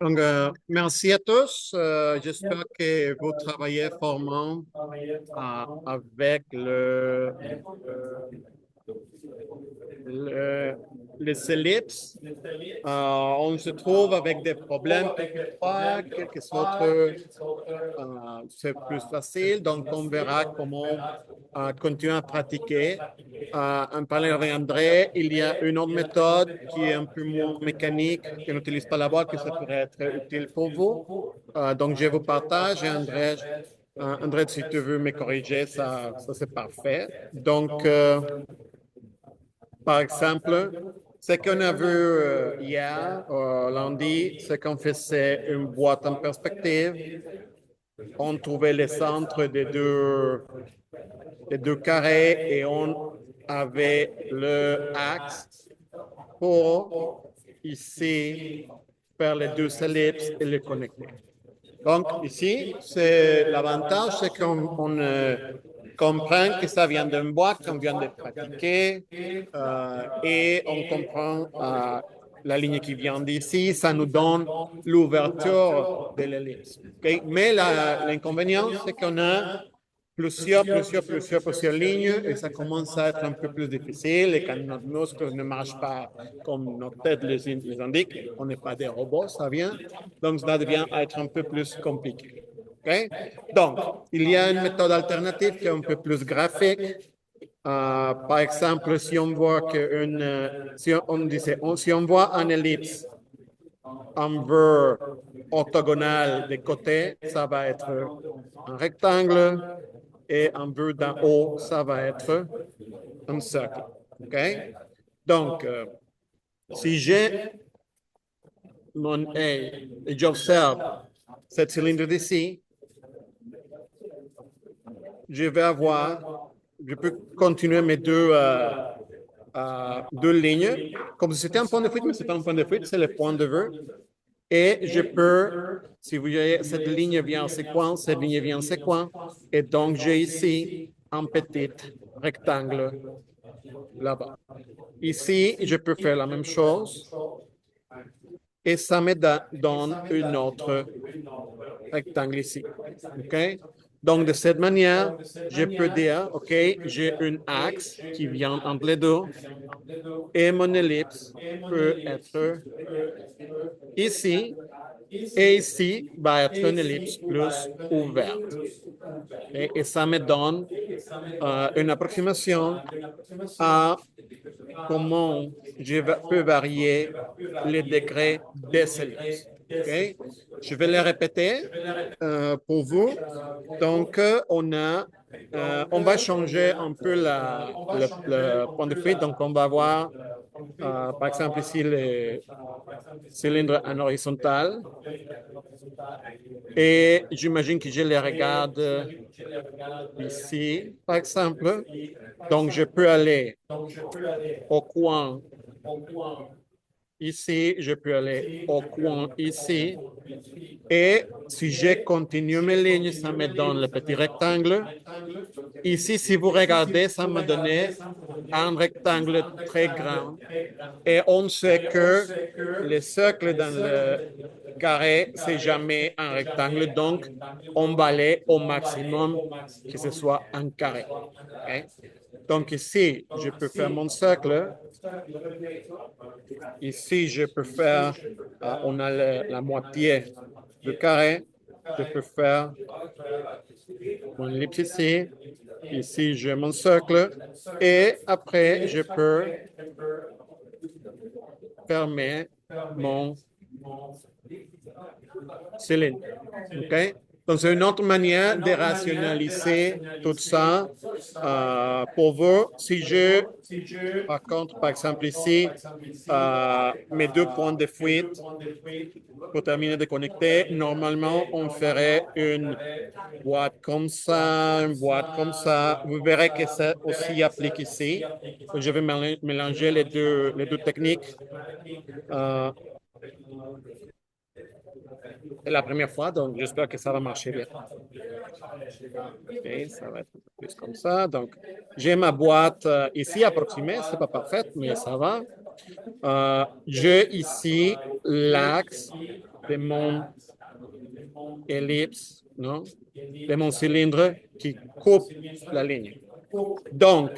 Donc, merci à tous. J'espère que vous travaillez formellement avec le- les ellipses. On se trouve avec des problèmes quelquefois, quelques autres, c'est plus facile. Donc, on verra comment continuer à pratiquer. En parlant avec André, il y a une autre méthode qui est un peu moins mécanique, qui n'utilise pas la voix, que ça pourrait être utile pour vous. Donc, je vous partage et André, si tu veux me corriger, ça c'est parfait. Donc, par exemple, ce qu'on a vu hier, lundi, ce qu'on faisait une boîte en perspective. On trouvait les centres des deux carrés et on avait le axe pour ici faire les deux ellipses et les connecter. Donc ici, c'est l'avantage, c'est qu'on comprend que ça vient d'une boîte qu'on vient de pratiquer et on comprend la ligne qui vient d'ici, ça nous donne l'ouverture de l'ellipse. Okay? Mais l'inconvénient, c'est qu'on a plusieurs lignes et ça commence à être un peu plus difficile et quand notre muscle ne marche pas comme notre tête les indique, on n'est pas des robots, ça vient. Donc, ça devient être un peu plus compliqué. Okay? Donc, il y a une méthode alternative qui est un peu plus graphique. Par exemple, si on voit si on voit un ellipse en vue orthogonale des côtés, ça va être un rectangle et en vue d'en haut, ça va être un cercle. OK? Donc, si j'ai mon A et j'observe cette cylindre d'ici, je peux continuer mes deux lignes, comme si c'était un point de fuite, mais ce n'est pas un point de fuite, c'est le point de vue. Et je peux, si vous voyez, cette ligne vient en séquence, cette ligne vient en séquence, et donc j'ai ici un petit rectangle là-bas. Ici, je peux faire la même chose, et ça me donne une autre rectangle ici. OK? Donc, de cette manière, je peux dire, OK, j'ai un axe qui vient entre les deux et mon ellipse peut être ici et ici va être une ellipse plus ouverte. Et ça me donne une approximation à comment je peux varier les degrés des ellipses. Okay? Je vais les répéter pour vous. Donc, on va changer un peu le point de fuite. Donc, on va voir, par exemple, ici, le cylindre en horizontal. Et j'imagine que je les regarde ici, par exemple. Donc, je peux aller au coin ici, je peux aller au coin ici. Et si je continue mes lignes, ça me donne le petit rectangle. Ici, si vous regardez, ça me donné un rectangle très grand. Et on sait que le cercle dans le carré, c'est jamais un rectangle. Donc, on va aller au maximum que ce soit un carré. Okay? Donc, ici, je peux faire mon cercle. Ici, je peux faire, on a la moitié du carré. Je peux faire mon ellipse ici. Ici, j'ai mon cercle. Et après, je peux fermer mon cylindre. OK? Donc, c'est une autre manière de rationaliser tout ça. Pour vous, par contre, par exemple ici, mes deux points de fuite, pour terminer de connecter, normalement, on ferait une boîte comme ça, une boîte comme ça. Vous verrez que ça aussi applique ici. Je vais mélanger les deux techniques. La première fois, donc j'espère que ça va marcher bien. OK, ça va être un peu plus comme ça. Donc, j'ai ma boîte ici approximée, c'est pas parfait, mais ça va. J'ai ici l'axe de mon ellipse, non? De mon cylindre qui coupe la ligne. Donc,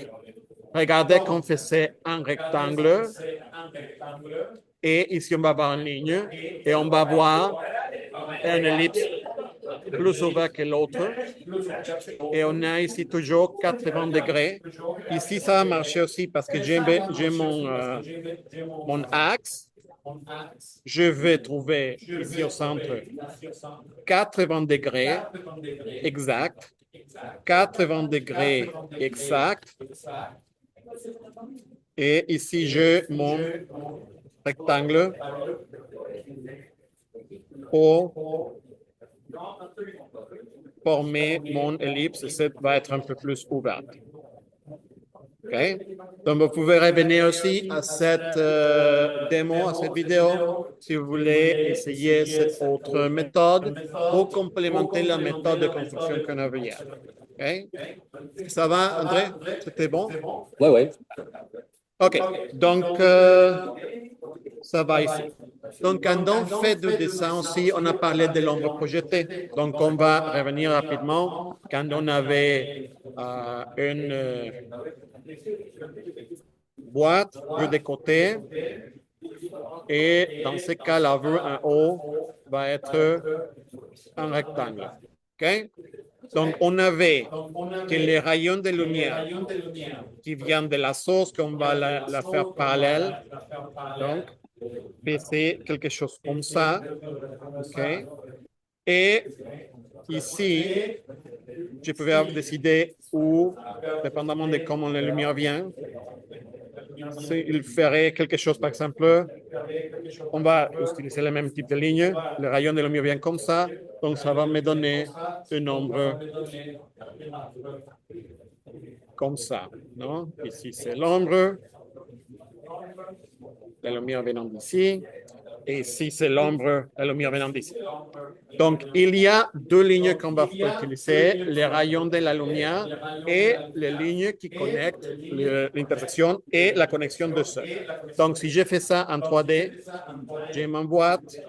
regardez qu'on faisait un rectangle et ici on va avoir une ligne et on va voir un ellipse plus ouvert que l'autre. Et on a ici toujours 80 degrés. Ici, ça a marché aussi parce que j'ai mon axe. Je vais trouver ici au centre 80 degrés exact. 80 degrés exact. Et ici, j'ai mon rectangle pour former mon ellipse. Ça va être un peu plus ouverte. OK? Donc, vous pouvez revenir aussi à cette démo, à cette vidéo, si vous voulez essayer cette autre méthode pour complémenter la méthode de construction qu'on avait hier. OK? Ça va, André? C'était bon? Oui, oui. OK. Donc, ça va ici. Donc, quand on fait du dessin aussi, on a parlé de l'ombre projetée. Donc, on va revenir rapidement. Quand on avait une boîte vue de côté, et dans ce cas, la vue en haut va être un rectangle. OK? Donc, on avait que les rayons de lumière qui viennent de la source, qu'on va la faire parallèle. Donc, c'est quelque chose comme ça. OK? Et ici, je pouvais décider où, dépendamment de comment la lumière vient, il ferait quelque chose, par exemple, on va utiliser le même type de ligne, le rayon de lumière vient comme ça, donc ça va me donner un nombre comme ça, non? Ici, c'est l'ombre, la lumière venant d'ici, et ici, c'est l'ombre, la lumière venant d'ici. Donc, il y a deux lignes qu'on va utiliser, les rayons de la lumière et les lignes qui connectent l'intersection et la connexion de ceux. Donc, si je fais ça en 3D, j'ai ma boîte.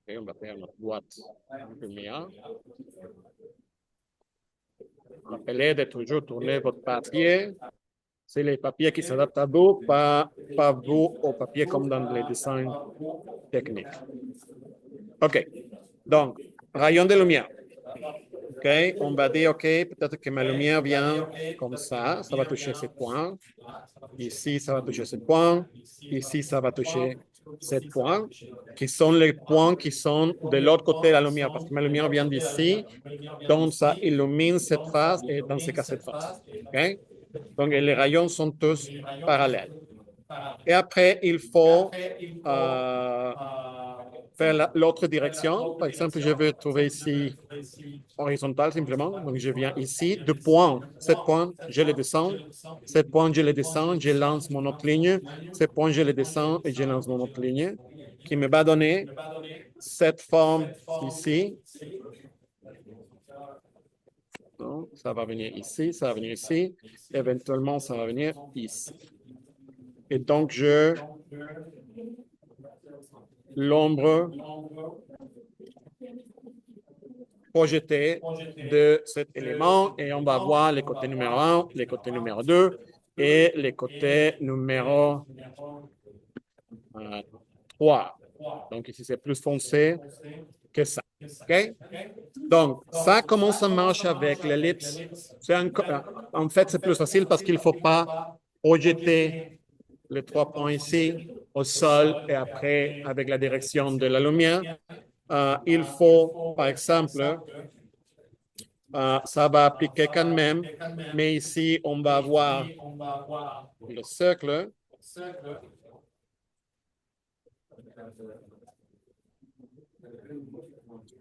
Et on va faire notre boîte de lumière. Rappelez de toujours tourner votre papier. C'est les papiers qui s'adaptent à vous, pas vous au papier comme dans les dessins techniques. OK. Donc, rayon de lumière. OK. On va dire, OK, peut-être que ma lumière vient comme ça. Ça va toucher ce point. Ici, ça va toucher ce point. Ici, ça va toucher ces points, qui sont les points qui sont de l'autre côté de la lumière, parce que ma lumière vient d'ici. Donc, ça illumine cette face et dans ce cas, cette face. OK? Donc, les rayons sont tous parallèles. Et après, il faut faire l'autre direction. Par exemple, je vais trouver ici horizontal simplement. Donc, je viens ici, de point, 7 points, je les descends. 7 points, je les descends, je lance mon autre ligne. 7 points, je les descends et je lance mon autre ligne, qui me va donner cette forme ici. Donc, ça va venir ici, ça va venir ici. Éventuellement, ça va venir ici. Et donc, l'ombre projetée de cet élément et on va voir les côtés numéro 1, les côtés numéro 2 et les côtés numéro 3. Donc, ici, c'est plus foncé que ça. OK? Donc, ça, comment ça marche avec l'ellipse? En fait, c'est plus facile parce qu'il ne faut pas projeter les 3 points ici au sol et après avec la direction de la lumière. Il faut, par exemple, ça va appliquer quand même, mais ici, on va avoir le cercle.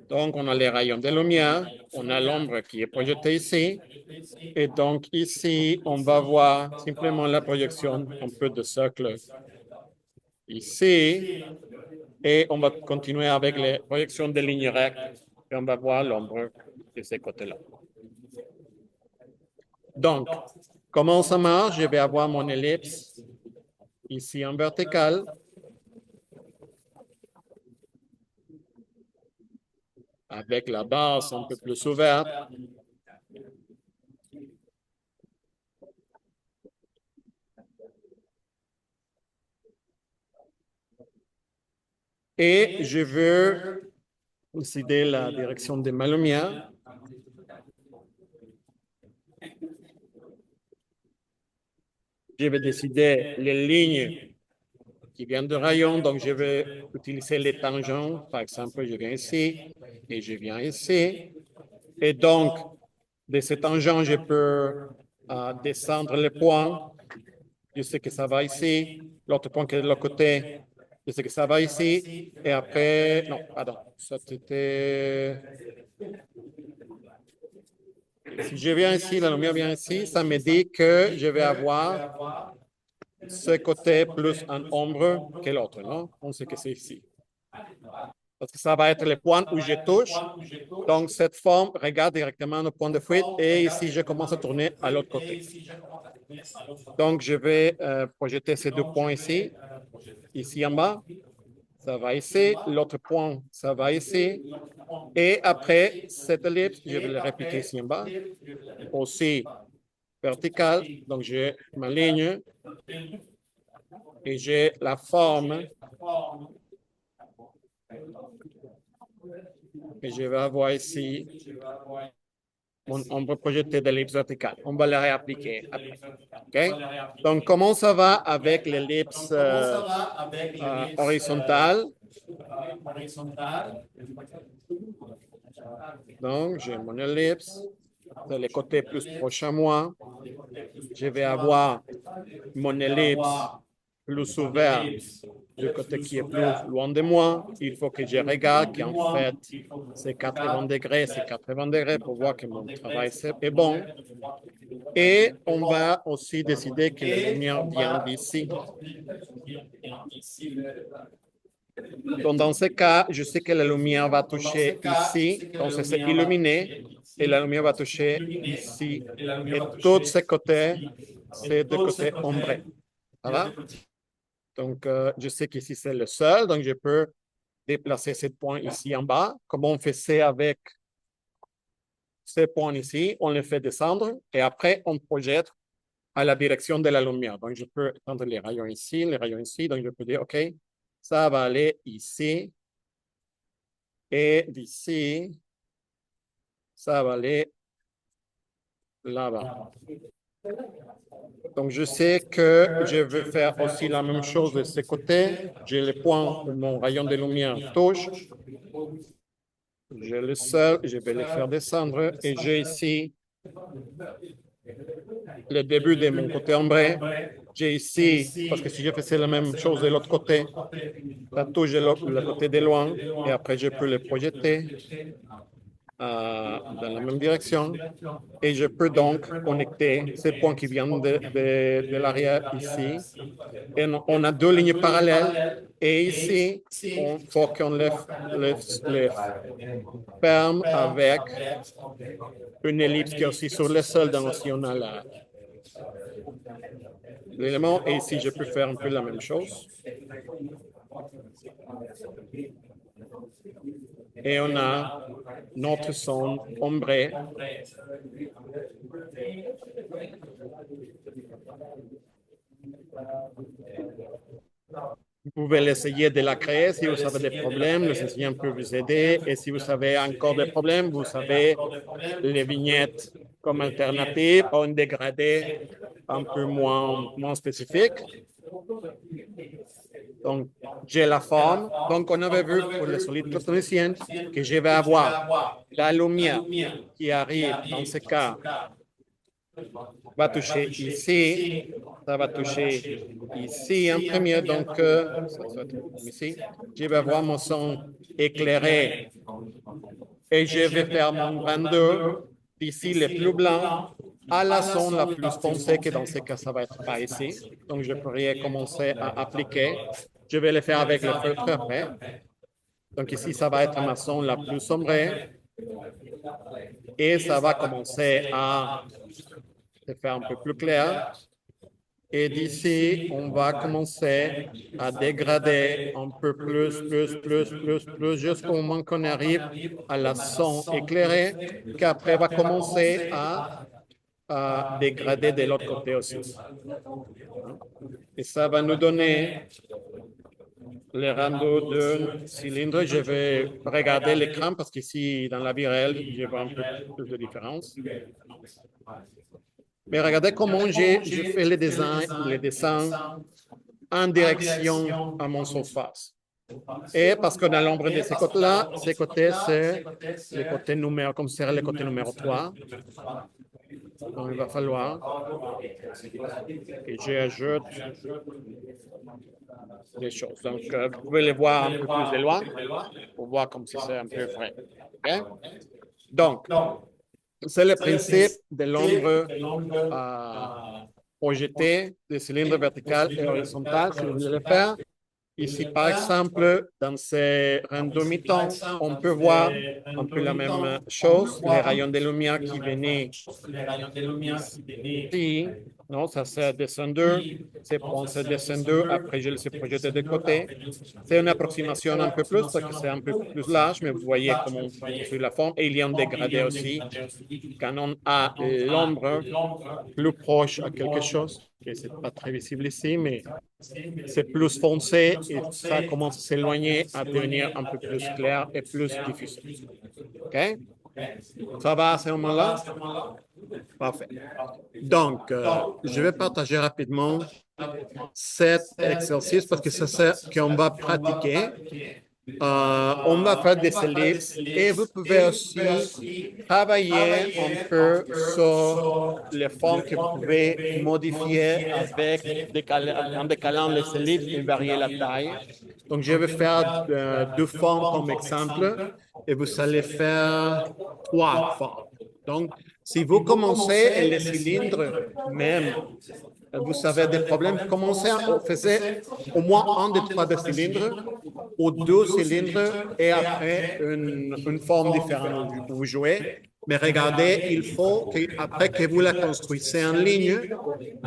Donc, on a les rayons de lumière, on a l'ombre qui est projetée ici, et donc ici, on va voir simplement la projection un peu de cercle ici, et on va continuer avec les projections de lignes rectes, et on va voir l'ombre de ce côté-là. Donc, comment ça marche? Je vais avoir mon ellipse ici en vertical. Avec la base un peu plus ouverte. Et je veux décider la direction de ma lumière. Je vais décider les lignes qui viennent de rayon, donc je vais utiliser les tangents. Par exemple, je viens ici et je viens ici. Et donc, de ces tangents, je peux descendre les points. Je sais que ça va ici. L'autre point qui est de l'autre côté, je sais que ça va ici. Et après, non, pardon, ça c'était... Si je viens ici, la lumière vient ici, ça me dit que je vais avoir ce côté plus en ombre que l'autre, non? On sait que c'est ici. Parce que ça va être le point où je touche. Donc, cette forme regarde directement le point de fuite et ici, je commence à tourner à l'autre côté. Donc, je vais projeter ces deux points ici en bas. Ça va ici. L'autre point, ça va ici. Et après cette ellipse, je vais le répliquer ici en bas. Aussi vertical. Donc, j'ai ma ligne et j'ai la forme. Et je vais avoir ici mon ombre projetée d'ellipse verticale. On va la réappliquer après. Okay? Donc, comment ça va avec l'ellipse horizontale? Donc, j'ai mon ellipse. C'est le côté plus proche à moi. Je vais avoir mon ellipse plus ouvert du côté qui est plus loin de moi. Il faut que je regarde qu'en fait, c'est 80 degrés, c'est 80 degrés pour voir que mon travail est bon. Et on va aussi décider que la lumière vient d'ici. Donc, dans ce cas, je sais que la lumière va toucher ici, donc c'est illuminé, et la lumière va toucher ici. Et tous ces côtés, c'est de côté ombré. Ça va? Donc, je sais qu'ici, c'est le seul, donc je peux déplacer ce point ici en bas. Comme on fait ça avec ces points ici, on les fait descendre, et après, on projette à la direction de la lumière. Donc, je peux prendre les rayons ici, donc je peux dire, OK, ça va aller ici, et d'ici, ça va aller là-bas. Donc, je sais que je veux faire aussi la même chose de ce côté. J'ai le point où mon rayon de lumière touche. J'ai le seul, je vais le faire descendre et j'ai ici le début de mon côté ombré. J'ai ici, parce que si je faisais la même chose de l'autre côté, ça touche le côté de loin et après je peux le projeter dans la même direction et je peux donc connecter ces points qui viennent de l'arrière ici. Et on a deux lignes parallèles et ici, il faut qu'on les ferme avec une ellipse qui est aussi sur le sol, donc si on a l'élément, et ici je peux faire un peu la même chose. Et on a notre son ombré. Vous pouvez l'essayer de la créer. Si vous avez des problèmes, les enseignants peuvent vous aider. Et si vous avez encore des problèmes, vous savez les vignettes comme alternative ou un dégradé un peu moins spécifique. Donc, j'ai la forme. Donc, on avait vu pour les solides platoniciennes que je vais avoir la lumière qui arrive dans ce cas va toucher ici, ça va toucher ici en premier, donc ici, je vais avoir mon son éclairé et je vais faire mon grandeur d'ici le plus blanc à la zone la plus foncée, que dans ce cas, ça va être pas ici. Donc, je pourrais commencer à appliquer. Je vais le faire avec le feutre après. Donc, ici, ça va être ma zone la plus sombrée. Et ça va commencer à de faire un peu plus clair. Et d'ici, on va commencer à dégrader un peu plus, jusqu'au moment qu'on arrive à la son éclairée, qui après va commencer à dégrader de l'autre côté aussi. Et ça va nous donner les randos de cylindres. Je vais regarder l'écran parce qu'ici, dans la vie réelle, je vois un peu plus de différence. Mais regardez comment je fais les dessins en direction à mon surface. Et parce qu'on a l'ombre de ces côtés-là, ces côtés, c'est le côté numéro, comme c'est le côté numéro 3. Donc, il va falloir que j'ajoute des choses. Donc, vous pouvez les voir un peu plus de loin pour voir comme si c'est un peu vrai. Okay? Donc, c'est le principe de l'ombre projetée des cylindres vertical et horizontal. Si vous voulez le faire, ici, par exemple, dans ces randos mi-temps, on peut voir un peu la même chose, les rayons de lumière qui venaient ici, non, ça c'est descendu, c'est point c'est descendu, après je les ai projetés de côté. C'est une approximation un peu plus, parce que c'est un peu plus large, mais vous voyez comment on construit la forme. Et il y a un dégradé aussi, quand on a l'ombre plus proche à quelque chose, et c'est pas très visible ici, mais c'est plus foncé et ça commence à s'éloigner, à devenir un peu plus clair et plus difficile. OK? Ça va à ce moment-là? Parfait. Donc, je vais partager rapidement cet exercice parce que c'est ça qu'on va pratiquer. On va faire des ellipses et vous pouvez aussi travailler un peu sur les formes que vous pouvez modifier en décalant les ellipses et varier la taille. Donc, je vais faire deux formes comme exemple et vous allez faire trois formes. Donc, si vous commencez les cylindres, même vous avez des problèmes, commencez à faire au moins un des trois des cylindres ou deux cylindres et après une forme différente où vous jouez. Mais regardez, il faut qu'après que vous la construisez en ligne,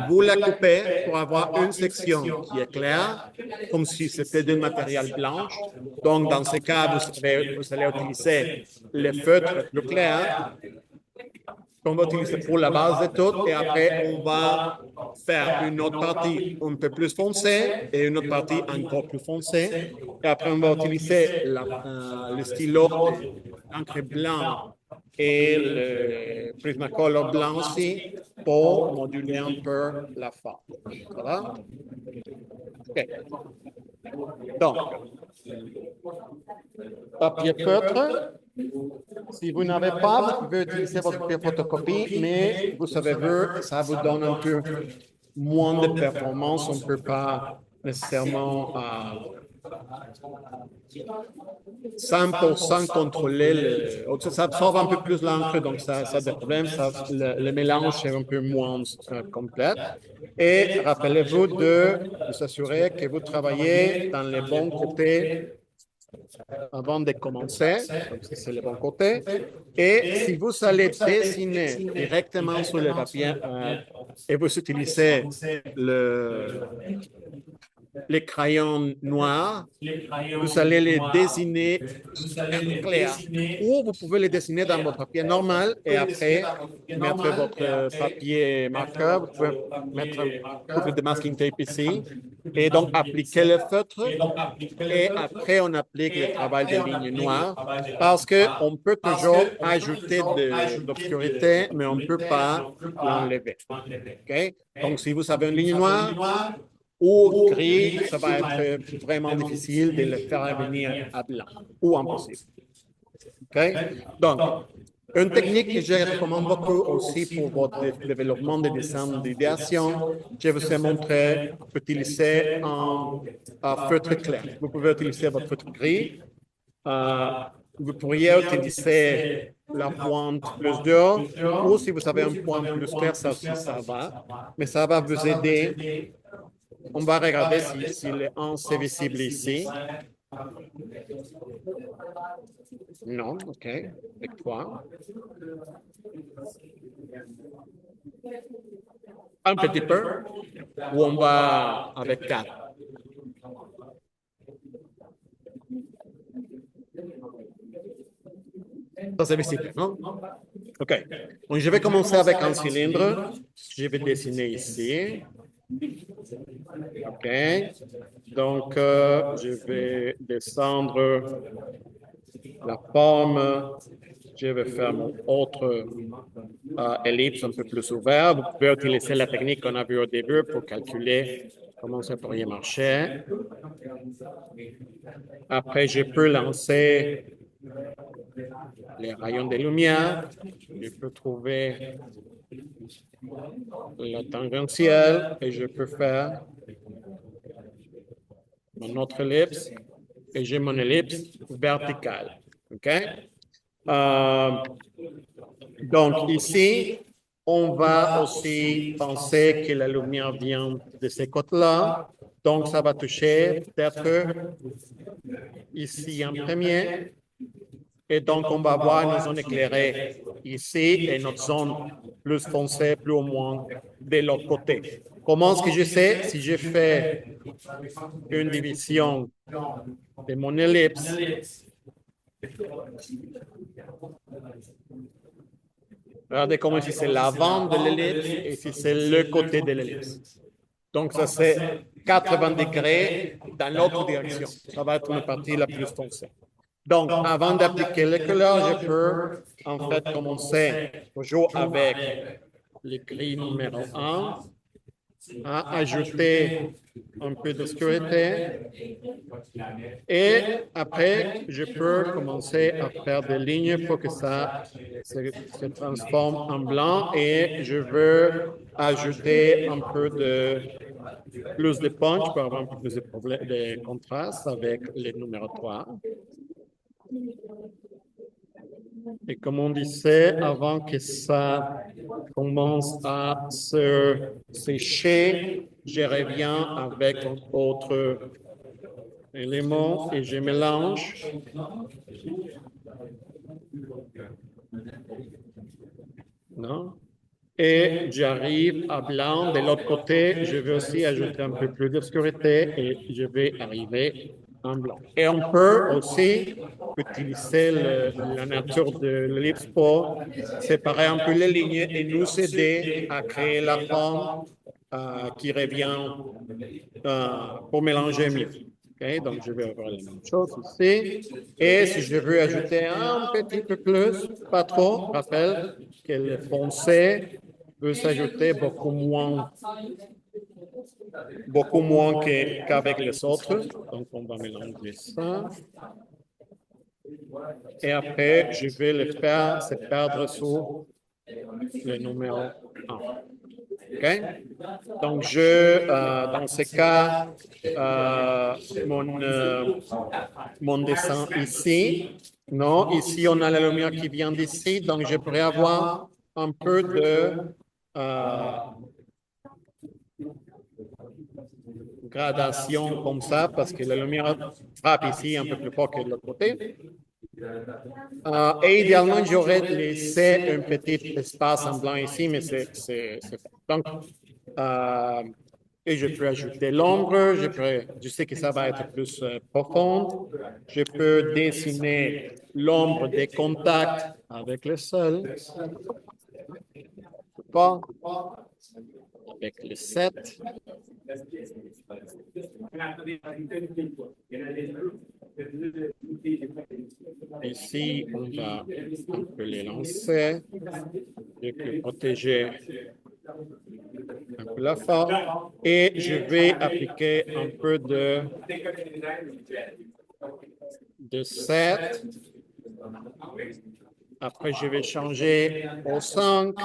vous la coupez pour avoir une section qui est claire, comme si c'était d'un matériel blanche. Donc, dans ce cas, vous allez utiliser les feutres plus clairs qu'on va utiliser pour la base de tout. Et après, on va faire une autre partie un peu plus foncée et une autre partie encore plus foncée. Et après, on va utiliser le stylo d'encre blanc et le Prismacolor blanc aussi pour moduler un peu la forme. Ça va? OK. Donc, papier feutre. Si vous n'avez pas, vous pouvez utiliser votre papier photocopie, mais vous savez vu, ça vous donne un peu moins de performance. On ne peut pas nécessairement 100% contrôler ça absorbe un peu plus l'encre, donc ça a des problèmes. Le mélange est un peu moins complet. Et rappelez-vous de vous assurer que vous travaillez dans les bons côtés avant de commencer, donc c'est le bon côté. Et si vous allez dessiner directement sur le papier et vous utilisez les crayons noirs, vous allez les dessiner super clairs. Ou vous pouvez les dessiner dans votre papier normal et après mettre votre papier marqueur. Vous pouvez mettre un couple de masking tape ici et donc appliquer le feutre. Et après, on applique le travail des lignes noires parce qu'on peut toujours ajouter de l'obscurité, mais on ne peut pas l'enlever. Okay? Donc, si vous avez une ligne noire, ou gris, ça va être vraiment difficile de le faire venir à blanc ou impossible. OK? Donc, une technique que je recommande beaucoup aussi pour votre développement de dessin d'idéation, je vous ai montré utiliser un feutre clair. Vous pouvez utiliser votre feutre gris. Vous pourriez utiliser la pointe plus dure ou si vous avez un point plus clair, ça aussi, ça va. Mais ça va vous aider. On va regarder si le 1 c'est visible ici. Non, OK. Avec toi. Un petit peu, ou on va avec 4? Ça, c'est visible, non? OK. Donc, je vais commencer avec un cylindre. Je vais dessiner ici. OK. Donc, je vais descendre la forme. Je vais faire mon autre ellipse un peu plus ouvert. Vous pouvez utiliser la technique qu'on a vue au début pour calculer comment ça pourrait marcher. Après, je peux lancer les rayons de lumière. Je peux trouver la tangentielle et je peux faire mon autre ellipse et j'ai mon ellipse verticale. OK? Donc ici, on va aussi penser que la lumière vient de ces côtés-là. Donc ça va toucher peut-être ici en premier. Et donc on va voir nos zones éclairées ici et notre zone plus foncée, plus ou moins de l'autre côté. Comment est-ce que je sais si je fais une division de mon ellipse? Regardez comment si c'est l'avant de l'ellipse et si c'est le côté de l'ellipse. Donc, ça, c'est 80 degrés dans l'autre direction. Ça va être une partie la plus foncée. Donc, avant d'appliquer les couleurs, je peux en fait commencer toujours avec le gris numéro 1 à ajouter un peu d'obscurité. Et après, je peux commencer à faire des lignes pour que ça se transforme en blanc et je veux ajouter un peu de plus de punch pour avoir un peu plus de contraste avec le numéro 3. Et comme on disait, avant que ça commence à se sécher, je reviens avec un autre élément et je mélange. Non? Et j'arrive à blanc. De l'autre côté, je vais aussi ajouter un peu plus d'obscurité et je vais arriver en blanc. Et on peut aussi utiliser la nature de l'ellipse pour séparer un peu les lignes et nous aider à créer la forme qui revient pour mélanger mieux. Okay? Donc, je vais avoir la même chose ici. Et si je veux ajouter un petit peu plus, pas trop, rappelle que le foncé peut s'ajouter beaucoup moins qu'avec les autres. Donc, on va mélanger ça. Et après, je vais le faire se perdre sous le numéro 1. OK? Donc, dans ce cas, mon dessin ici, non, ici, on a la lumière qui vient d'ici, donc je pourrais avoir un peu de gradation comme ça, parce que la lumière frappe ici un peu plus fort que de l'autre côté. Et idéalement, j'aurais laissé un petit espace en blanc ici, mais c'est donc, et je peux ajouter l'ombre, je sais que ça va être plus profond. Je peux dessiner l'ombre des contacts avec le sol. Pas avec le 7. Ici, on va un peu les lancer. Je peux protéger un peu la forme et je vais appliquer un peu de 7. Après, je vais changer au 5.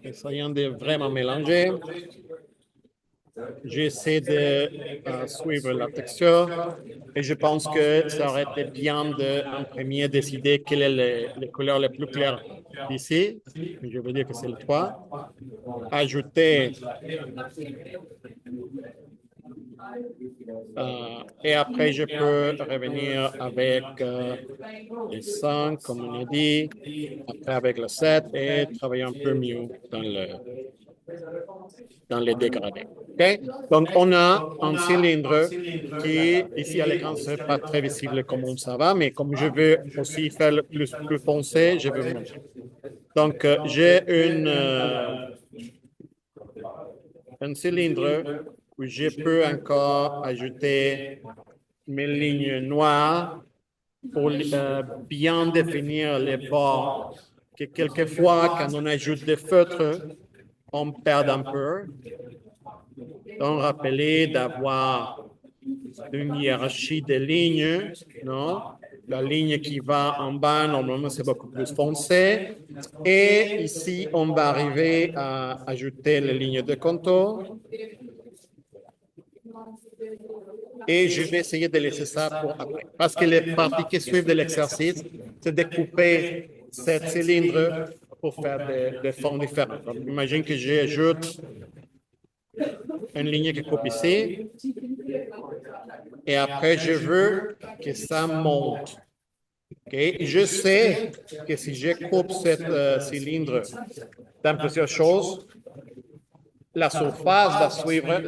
Essayons de vraiment mélanger. J'essaie de suivre la texture et je pense que ça aurait été bien en premier décider quelle est les couleurs les plus claires d'ici. Je veux dire que c'est le 3. Ajouter Et après, je peux revenir avec les 5, comme on a dit, après avec le 7 et travailler un peu mieux dans les dégradés. Okay? Donc, on a un cylindre qui, ici à l'écran, ce n'est pas très visible comment ça va, mais comme je veux aussi faire le plus foncé, je veux montrer. Donc, j'ai un cylindre où je peux encore ajouter mes lignes noires pour bien définir les bords, que quelquefois, quand on ajoute des feutres, on perd un peu. Donc, rappelez d'avoir une hiérarchie de lignes, non? La ligne qui va en bas, normalement, c'est beaucoup plus foncé. Et ici, on va arriver à ajouter les lignes de contour. Et je vais essayer de laisser ça pour après. Parce que les parties qui suivent de l'exercice, c'est de couper cette cylindre pour faire des formes différentes. Donc, imagine que j'ajoute une ligne qui coupe ici. Et après, je veux que ça monte. Okay? Je sais que si je coupe cette cylindre dans plusieurs choses, la surface va suivre,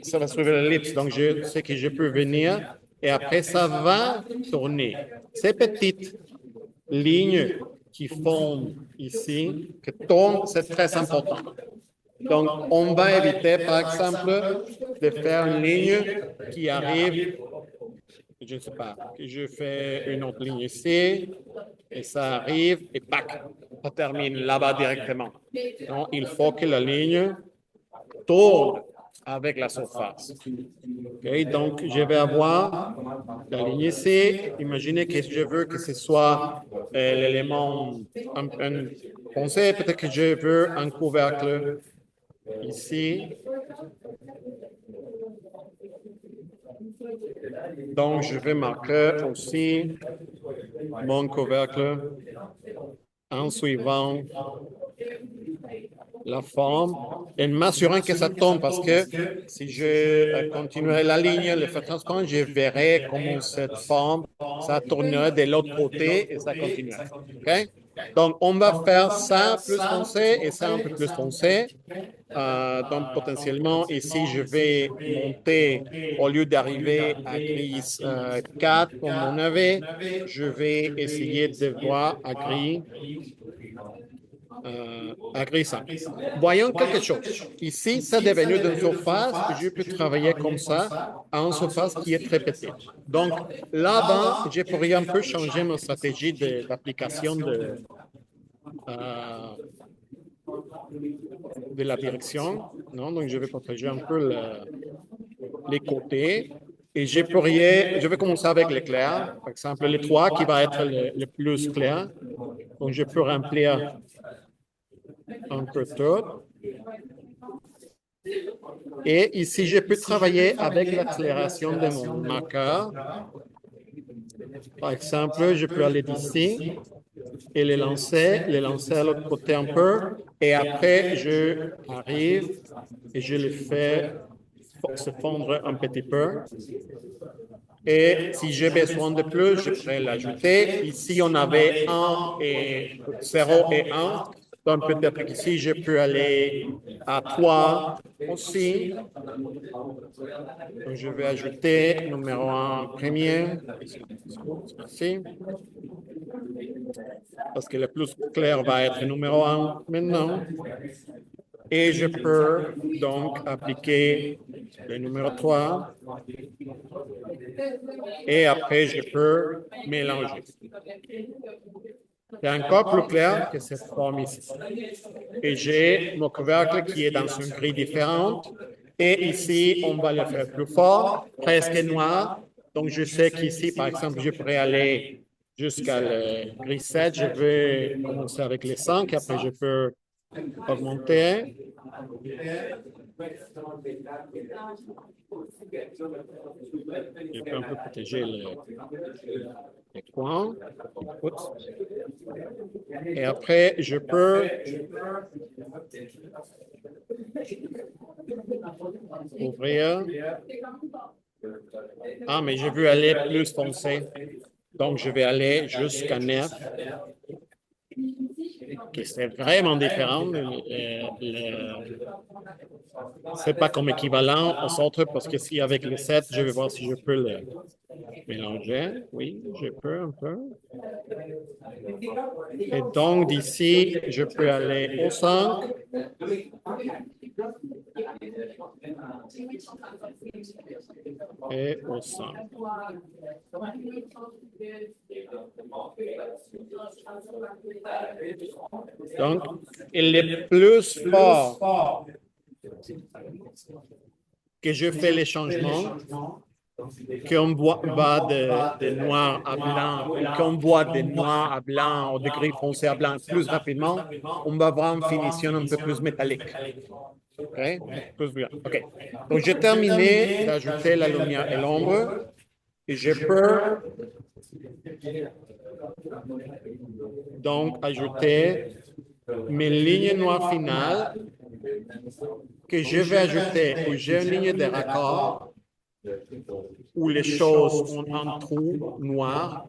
ça va suivre l'ellipse. Donc, je sais que je peux venir et après, ça va tourner. Ces petites lignes qui font ici, qui tournent, c'est très important. Donc, on va éviter, par exemple, de faire une ligne qui arrive, je ne sais pas, que je fais une autre ligne ici, et ça arrive, et pac, ça termine là-bas directement. Donc, il faut que la ligne tourne avec la surface. Okay? Donc, je vais avoir la ligne ici. Imaginez que je veux que ce soit l'élément foncé. Peut-être que je veux un couvercle ici. Donc, je vais marquer aussi mon couvercle en suivant la forme et m'assurant que ça tombe parce que si je continuerai la ligne, le fait transparent, je verrai comment cette forme, ça tournerait de l'autre côté et ça continuerait. Okay? Donc, on va faire ça plus foncé et ça un peu plus foncé. Donc, potentiellement, ici, je vais monter, au lieu d'arriver à gris 4, comme on avait, je vais essayer de voir à gris 5. Voyons quelque chose. Ici, c'est devenu une surface que je peux travailler comme ça, à une surface qui est très petite. Donc, là-bas, je pourrais un peu changer ma stratégie d'application de la direction. Non? Donc, je vais protéger un peu les côtés. Et je vais commencer avec l'éclair. Par exemple, le 3 qui va être le plus clair. Donc, je peux remplir un peu tout. Et ici, je peux travailler avec l'accélération de mon marqueur. Par exemple, je peux aller d'ici et les lancer à l'autre côté un peu. Et après, je arrive et je le fais se fondre un petit peu. Et si j'ai besoin de plus, je pourrais l'ajouter. Ici, on avait 0 et 1. Donc, peut-être qu'ici, je peux aller à 3 aussi. Donc, je vais ajouter numéro 1 premier. Ici. Parce que le plus clair va être numéro 1 maintenant. Et je peux donc appliquer le numéro 3. Et après, je peux mélanger. C'est encore plus clair que cette forme ici. Et j'ai mon couvercle qui est dans une grille différente. Et ici, on va le faire plus fort, presque noir. Donc, je sais qu'ici, par exemple, je pourrais aller jusqu'à le gris 7. Je vais commencer avec les 5. Après, je peux augmenter. Je peux un peu protéger les coins. Oups. Et après, je peux ouvrir. Ah, mais je veux aller plus foncé. Donc, je vais aller jusqu'à 9. Okay, c'est vraiment différent. C'est pas comme équivalent aux autres parce que si avec le 7, je vais voir si je peux le mélanger. Oui, je peux un peu. Et donc, d'ici, je peux aller au 5. Et au 5. Donc, il est plus fort que je fais les changements, qu'on va de noir à blanc, qu'on voit de noir à blanc, au degré foncé à blanc plus rapidement, on va avoir une finition un peu plus métallique. OK? OK. Donc, j'ai terminé d'ajouter la lumière et l'ombre. Et je peux donc ajouter mes lignes noires finales que je vais ajouter où j'ai une ligne de raccord où les choses ont un trou noir,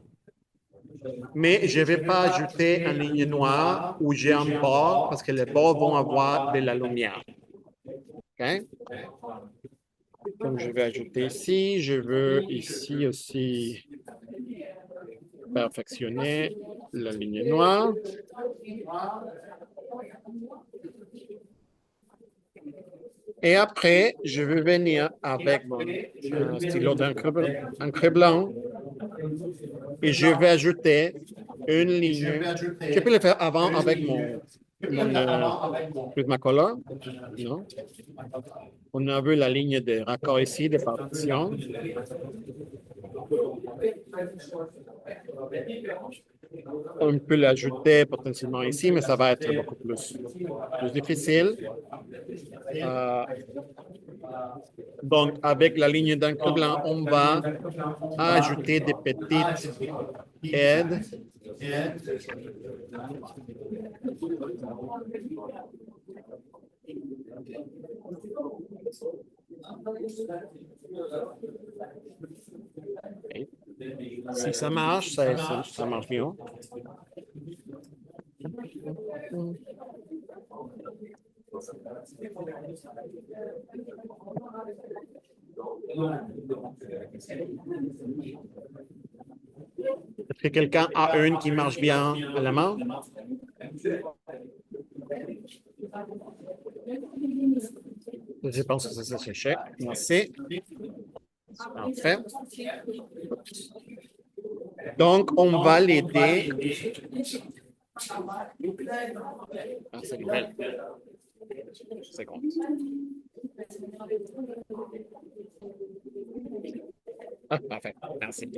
mais je ne vais pas ajouter une ligne noire où j'ai un bord parce que les bords vont avoir de la lumière. OK? Donc, je vais ajouter ici. Je veux ici aussi perfectionner la ligne noire. Et après, je vais venir avec mon stylo d'encre blanc et je vais ajouter une ligne. Je peux le faire avant avec mon Prismacolor. Non? On a vu la ligne de raccord ici, de partition. On peut l'ajouter potentiellement ici, mais ça va être beaucoup plus difficile. Donc, avec la ligne d'encre blanc, on va ajouter des petites aides. Okay. Si ça marche, ça marche bien. Est-ce que quelqu'un a une qui marche bien à la main? Je pense que ça s'échec. Merci. Parfait. Donc, on va l'aider. Ah, c'est nouvelle. Seconde. Ah, parfait. Merci.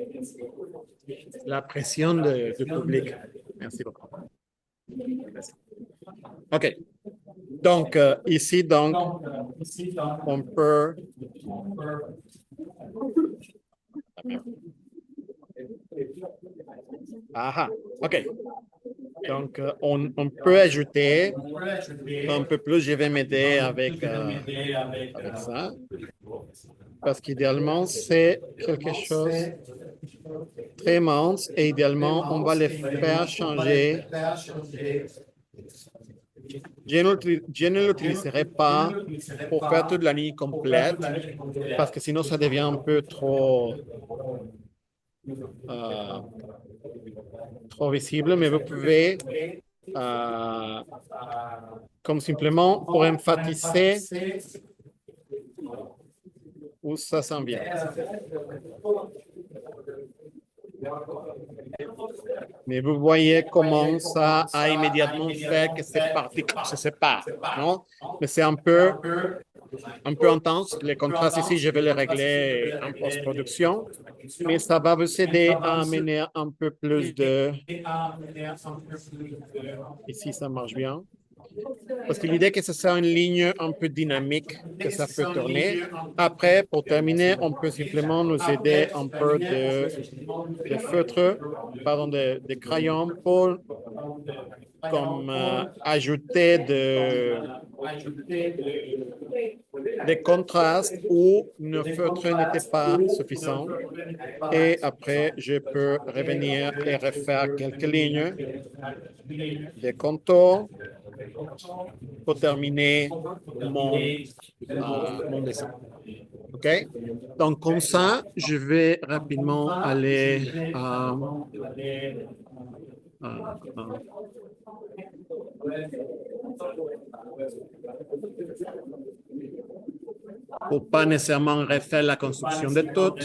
La pression du public. Merci beaucoup. Merci. OK. Donc, ici, donc, on peut... Ah, OK. Donc, on peut ajouter un peu plus. Je vais m'aider avec ça. Parce qu'idéalement, c'est quelque chose très mince et idéalement, on va les faire changer. Je ne l'utiliserai pas pour faire toute la ligne complète parce que sinon, ça devient un peu trop visible, mais vous pouvez comme simplement pour emphasiser où ça s'en vient. Mais vous voyez comment ça a immédiatement fait que ces particles se séparent, non? Mais c'est un peu intense. Les contrastes ici, je vais les régler en post-production, mais ça va vous aider à amener un peu plus de... Ici, ça marche bien. Parce que l'idée que ce soit une ligne un peu dynamique, que ça peut tourner. Après, pour terminer, on peut simplement nous aider un peu de feutre, pardon, de crayon pour comme ajouter des contrastes où le feutre n'était pas suffisant. Et après, je peux revenir et refaire quelques lignes, des contours pour terminer mon dessin. OK? Donc, comme ça, je vais rapidement aller pour pas nécessairement refaire la construction de tout.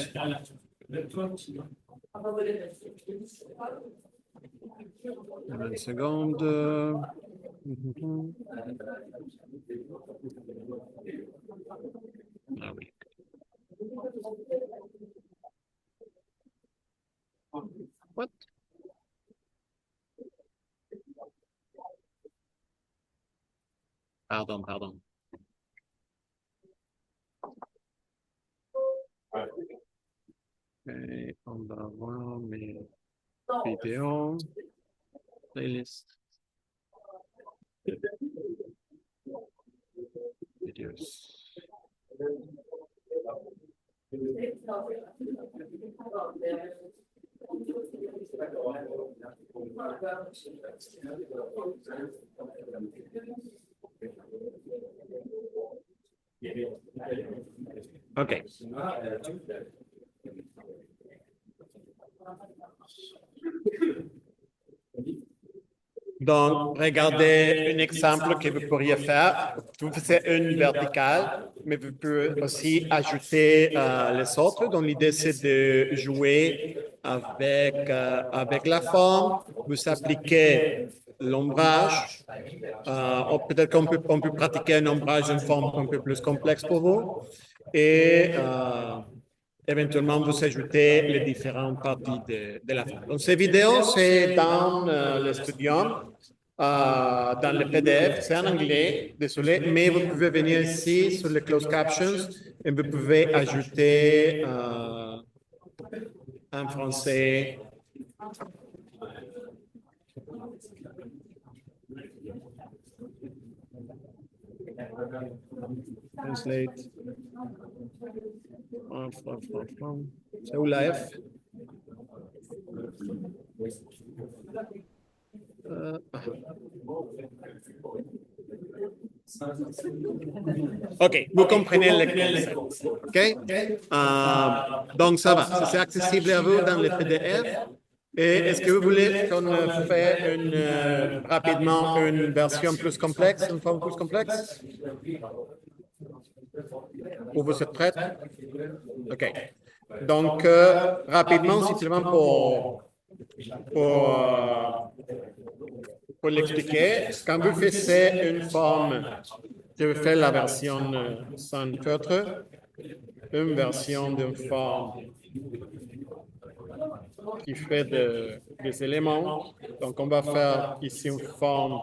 Une seconde. Ah oui. What? Pardon, pardon. Et on va voir mes vidéos, playlist, videos. OK. Donc, regardez un exemple que vous pourriez faire. Vous faites une verticale, mais vous pouvez aussi ajouter les autres. Donc, l'idée, c'est de jouer avec la forme. Vous appliquez l'ombrage. Peut-être on peut pratiquer un ombrage d'une forme un peu plus complexe pour vous. Et éventuellement, vous ajoutez les différentes parties de la forme. Donc, ces vidéos, c'est dans le Studium, dans le PDF. C'est en anglais, désolé, mais vous pouvez venir ici sur les closed captions et vous pouvez ajouter en français. Translate. C'est où la F? OK, vous comprenez le concept. OK? Donc, ça va. C'est accessible à vous dans le PDF. Et est-ce que vous voulez qu'on fasse rapidement une version plus complexe, une forme plus complexe? Ou vous êtes prêts? OK. Donc, rapidement, simplement pour l'expliquer, quand vous faites une forme, je fais la version sans feutre, une version d'une forme qui fait des éléments. Donc, on va faire ici une forme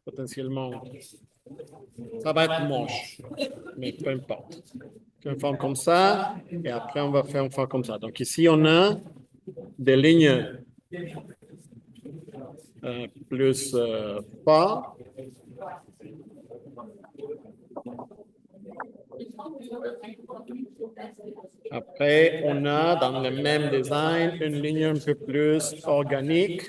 potentiellement. Ça va être moche, mais peu importe. Une forme comme ça, et après, on va faire une forme comme ça. Donc, ici, on a des lignes plus pas. Après, on a dans le même design une ligne un peu plus organique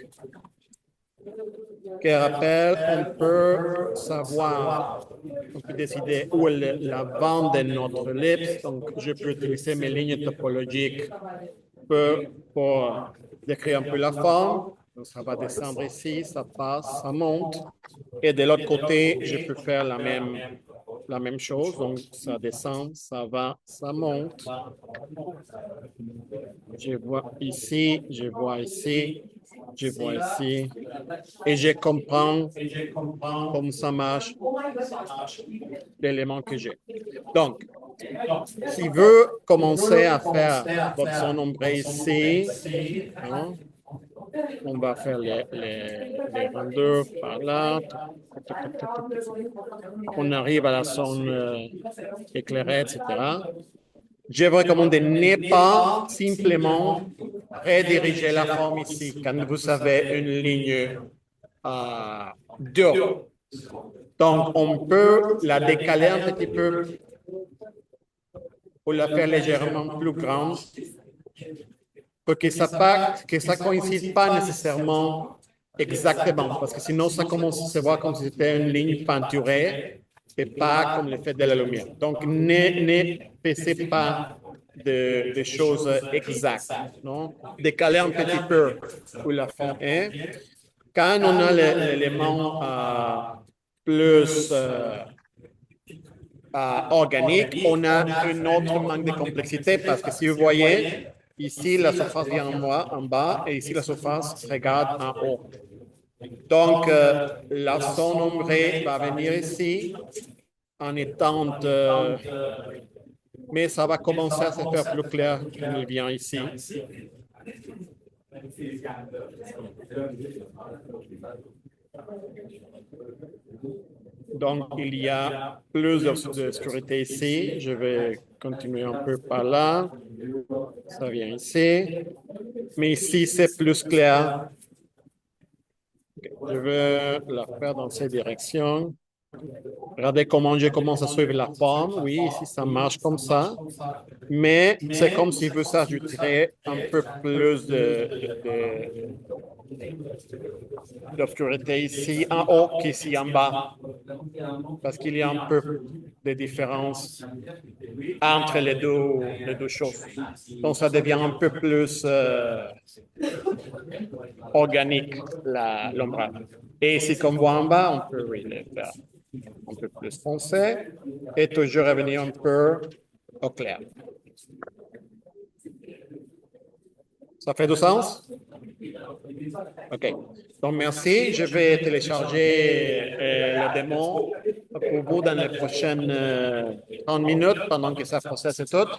qui rappelle, on peut savoir, on peut décider où est l'avant de notre ellipse. Donc, je peux utiliser mes lignes topologiques pour décrire un peu la forme. Donc, ça va descendre ici, ça passe, ça monte. Et de l'autre côté, je peux faire la même chose. Donc, ça descend, ça va, ça monte. Je vois ici, je vois ici, je vois ici. Et je comprends comment ça marche, l'élément que j'ai. Donc, si veut commencer à faire votre son ombré ici, hein, on va faire les rondeurs par là. On arrive à la zone éclairée, etc. Je vous recommande de ne pas simplement rediriger la forme ici quand vous avez une ligne d'eau. Donc, on peut la décaler un petit peu ou la faire légèrement plus grande pour que ça ne coïncide pas nécessairement exactement, parce que sinon, ça commence à se voir comme si c'était une ligne peinturée et pas comme l'effet de la lumière. Donc, ne faites pas de choses exactes, non? Décaler un petit peu où la forme est. Quand on a l'élément plus organique, on a un autre manque de complexité parce que si vous voyez, ici la surface vient en bas et ici la surface regarde en haut. Donc, la zone ombrée va venir ici en étant mais ça va commencer à se faire plus clair quand il vient ici. Donc, il y a plus d'obscurité ici. Je vais continuer un peu par là. Ça vient ici. Mais ici, c'est plus clair. Je vais la faire dans cette direction. Regardez comment je commence à suivre la forme. Oui, ici, ça marche comme ça. Mais c'est comme si vous ajouteriez un peu plus d'obscurité ici en haut qu'ici en bas. Parce qu'il y a un peu de différence entre les deux choses. Donc, ça devient un peu plus organique, l'ombrage. Et ici, comme on voit en bas, on peut le faire un peu plus foncé et toujours revenir un peu au clair. Ça fait du sens? OK. Donc, merci. Je vais télécharger le démon pour vous dans les prochaines 30 minutes pendant que ça processe et tout.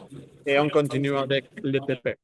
Et on continue avec le TP.